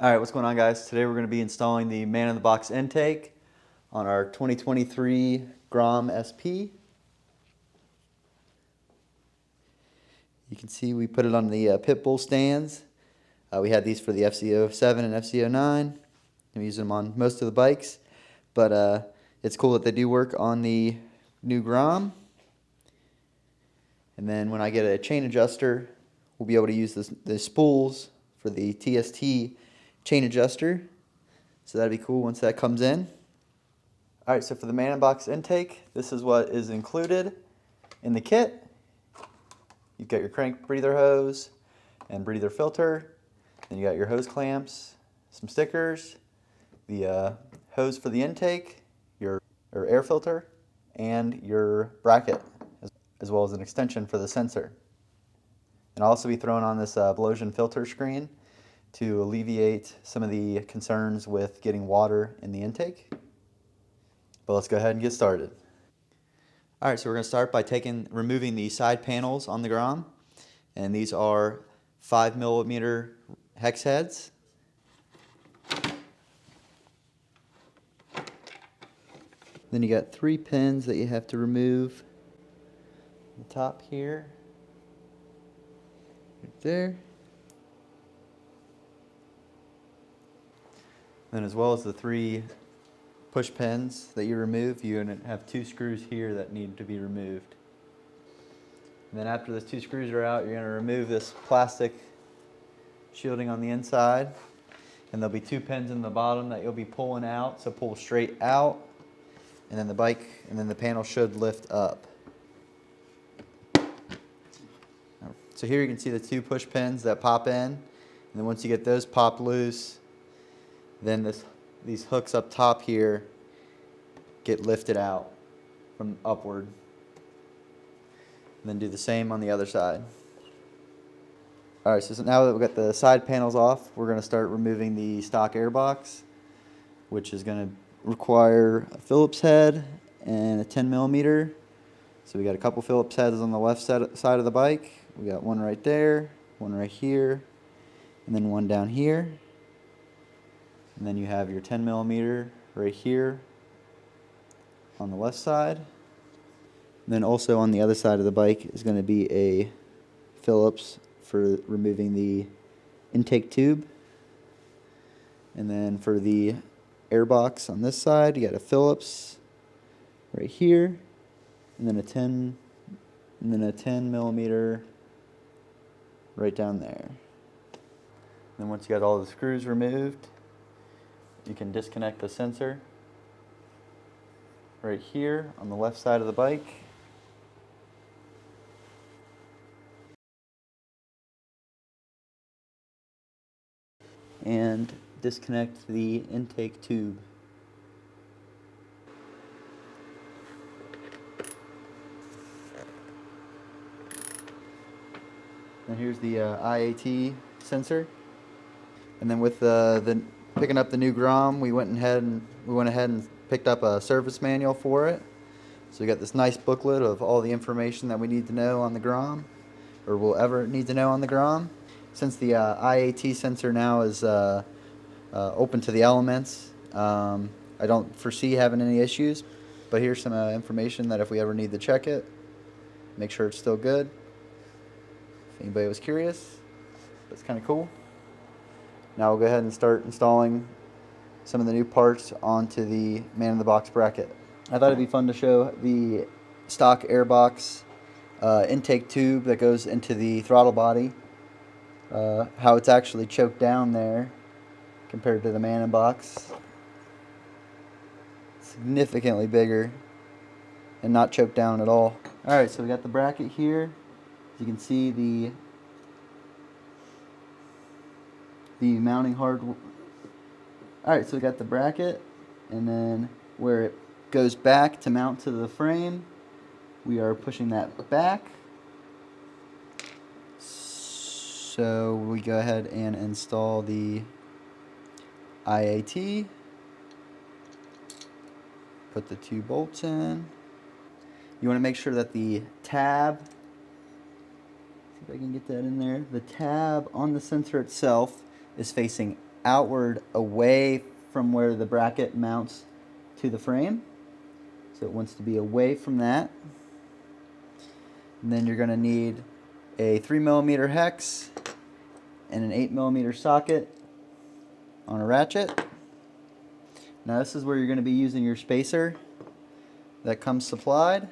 All right, what's going on, guys? Today we're going to be installing the man-in-the-box intake on our 2023 Grom SP. You can see we put it on the pit bull stands. We had these for the FC07 and FC09. I'm using them on most of the bikes, but it's cool that they do work on the new Grom. And then when I get a chain adjuster, we'll be able to use the spools for the TST chain adjuster. So that'd be cool once that comes in. Alright, so for the man-in-box intake, this is what is included in the kit. You've got your crank breather hose and breather filter. Then you got your hose clamps, some stickers, the hose for the intake, your air filter, and your bracket, as well as an extension for the sensor. And I'll also be throwing on this Blosian filter screen to alleviate some of the concerns with getting water in the intake. But let's go ahead and get started. Alright, so we're going to start by removing the side panels on the Grom. And these are 5mm hex heads. Then you got 3 pins that you have to remove. The top here, right there. Then as well as the 3 push pins that you remove, you're going to have 2 screws here that need to be removed. And then after those 2 screws are out, you're going to remove this plastic shielding on the inside. And there'll be 2 pins in the bottom that you'll be pulling out, so pull straight out. And then the panel should lift up. So here you can see the 2 push pins that pop in. And then once you get those popped loose, then these hooks up top here get lifted out from upward. And then do the same on the other side. Alright, so now that we've got the side panels off, we're going to start removing the stock airbox, which is going to require a Phillips head and a 10mm. So we got a couple Phillips heads on the left side of the bike. We got one right there, one right here, and then one down here. And then you have your 10mm right here on the left side. And then also on the other side of the bike is going to be a Phillips for removing the intake tube. And then for the airbox on this side, you got a Phillips right here, and then a 10mm right down there. Then once you got all the screws removed, you can disconnect the sensor right here on the left side of the bike. And disconnect the intake tube. And here's the IAT sensor. And then with picking up the new Grom, we went ahead and picked up a service manual for it. So we got this nice booklet of all the information that we need to know on the Grom, or will ever need to know on the Grom. Since the IAT sensor now is open to the elements, I don't foresee having any issues. But here's some information that if we ever need to check it, make sure it's still good. If anybody was curious, that's kind of cool. Now we'll go ahead and start installing some of the new parts onto the man-in-the-box bracket. I thought it'd be fun to show the stock airbox intake tube that goes into the throttle body, how it's actually choked down there compared to the man-in-box. Significantly bigger and not choked down at all. Alright, so we got the bracket here. As you can see, the mounting hardware. Alright, so we got the bracket, and then where it goes back to mount to the frame, we are pushing that back. So we go ahead and install the IAT. Put the 2 bolts in. You want to make sure that the tab, see if I can get that in there, the tab on the sensor itself is facing outward away from where the bracket mounts to the frame. So it wants to be away from that. And then you're going to need a 3mm hex and an 8mm socket on a ratchet. Now this is where you're going to be using your spacer that comes supplied.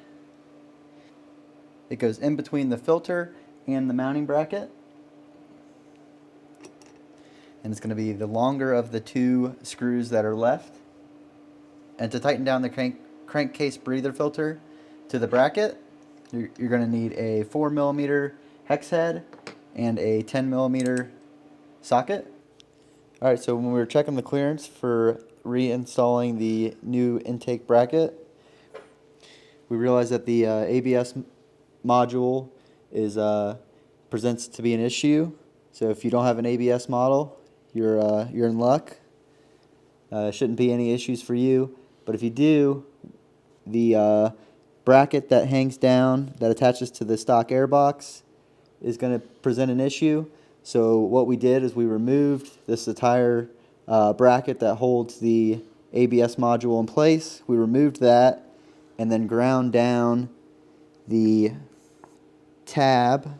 It goes in between the filter and the mounting bracket. And it's going to be the longer of the two screws that are left. And to tighten down the crankcase breather filter to the bracket, you're going to need a 4mm hex head and a 10mm socket. Alright, so when we were checking the clearance for reinstalling the new intake bracket, we realized that the ABS module is presents to be an issue. So if you don't have an ABS model, you're in luck. Shouldn't be any issues for you. But if you do, the bracket that hangs down that attaches to the stock airbox is going to present an issue. So what we did is we removed this entire bracket that holds the ABS module in place. We removed that and then ground down the tab,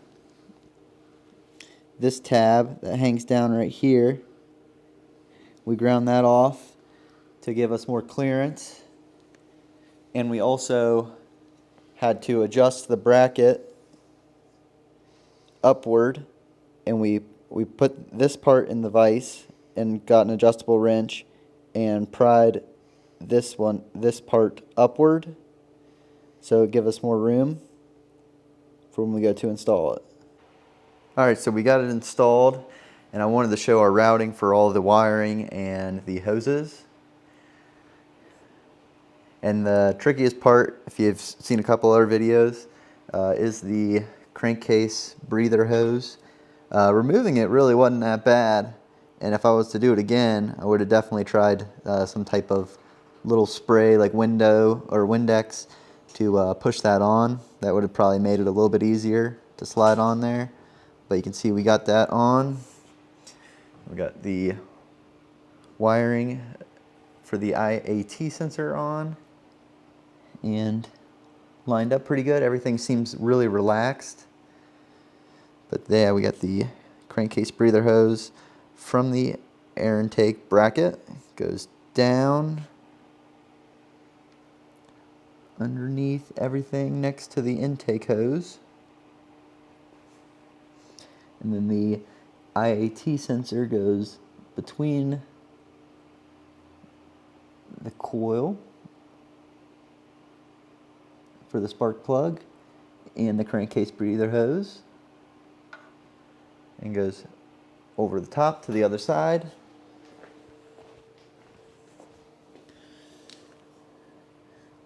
this tab that hangs down right here. We ground that off to give us more clearance. And we also had to adjust the bracket upward, and we put this part in the vise and got an adjustable wrench and pried this part upward, so it give us more room for when we go to install it. Alright, so we got it installed, and I wanted to show our routing for all the wiring and the hoses. And the trickiest part, if you've seen a couple other videos, is the crankcase breather hose. Removing it really wasn't that bad, and if I was to do it again, I would have definitely tried some type of little spray like Window or Windex to push that on. That would have probably made it a little bit easier to slide on there. But you can see we got that on. We got the wiring for the IAT sensor on and lined up pretty good. Everything seems really relaxed. But there we got the crankcase breather hose from the air intake bracket. Goes down underneath everything next to the intake hose. And then the IAT sensor goes between the coil for the spark plug and the crankcase breather hose, and goes over the top to the other side.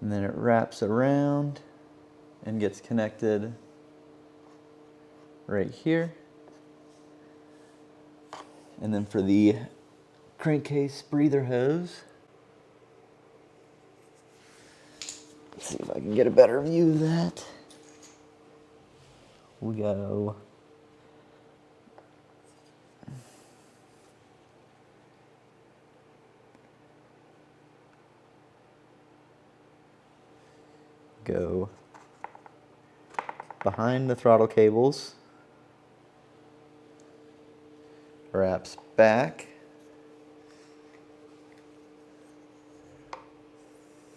And then it wraps around and gets connected right here. And then for the crankcase breather hose, let's see if I can get a better view of that. We go behind the throttle cables, wraps back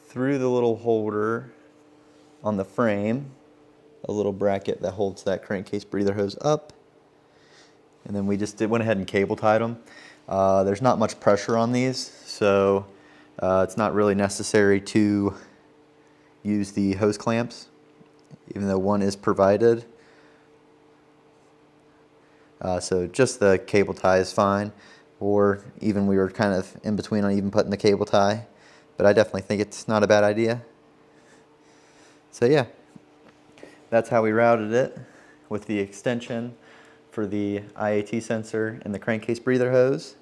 through the little holder on the frame, a little bracket that holds that crankcase breather hose up, and then we just went ahead and cable tied them. There's not much pressure on these, so it's not really necessary to use the hose clamps, even though one is provided. So just the cable tie is fine, or even we were kind of in between on even putting the cable tie, but I definitely think it's not a bad idea. So yeah, that's how we routed it, with the extension for the IAT sensor and the crankcase breather hose.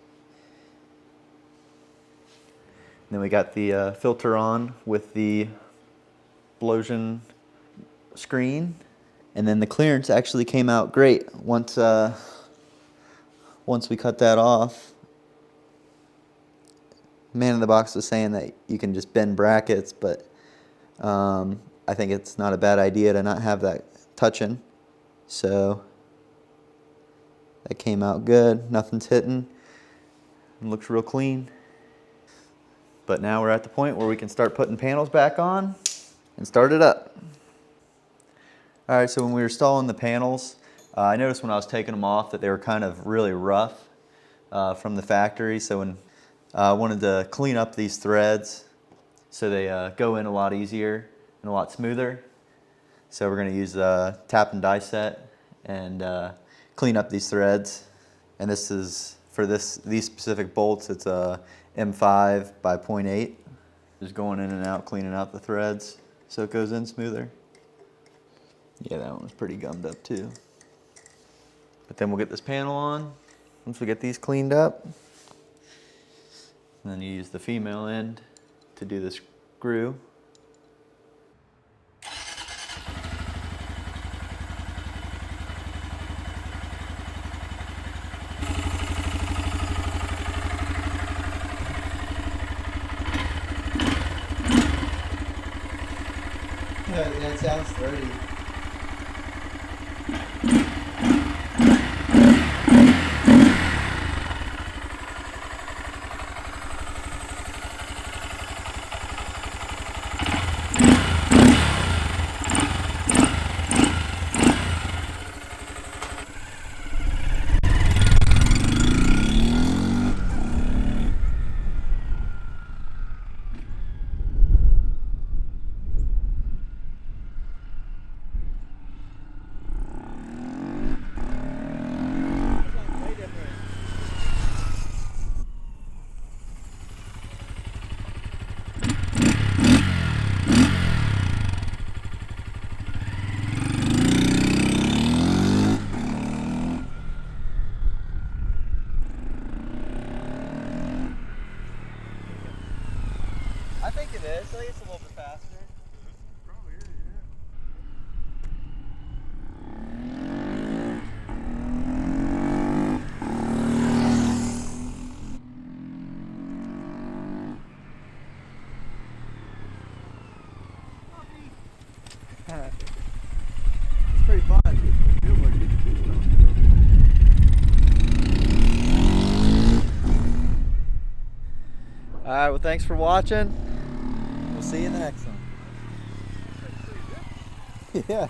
And then we got the filter on with the explosion screen, and then the clearance actually came out great once we cut that off. man in the box was saying that you can just bend brackets, but I think it's not a bad idea to not have that touching. So that came out good. Nothing's hitting. It looks real clean. But now we're at the point where we can start putting panels back on and start it up. All right, so when we were installing the panels, I noticed when I was taking them off that they were kind of really rough from the factory. So when I wanted to clean up these threads so they go in a lot easier and a lot smoother. So we're going to use the tap and die set and clean up these threads. And this is, for these specific bolts, it's a M5 by 0.8. Just going in and out, cleaning out the threads so it goes in smoother. Yeah, that one was pretty gummed up too. But then we'll get this panel on once we get these cleaned up. And then you use the female end to do the screw. Yeah, it sounds thready. I think it is. I think it's a little bit faster. Probably is, yeah. It's pretty fun. Alright, well thanks for watching. We'll see you in the next one. Yeah.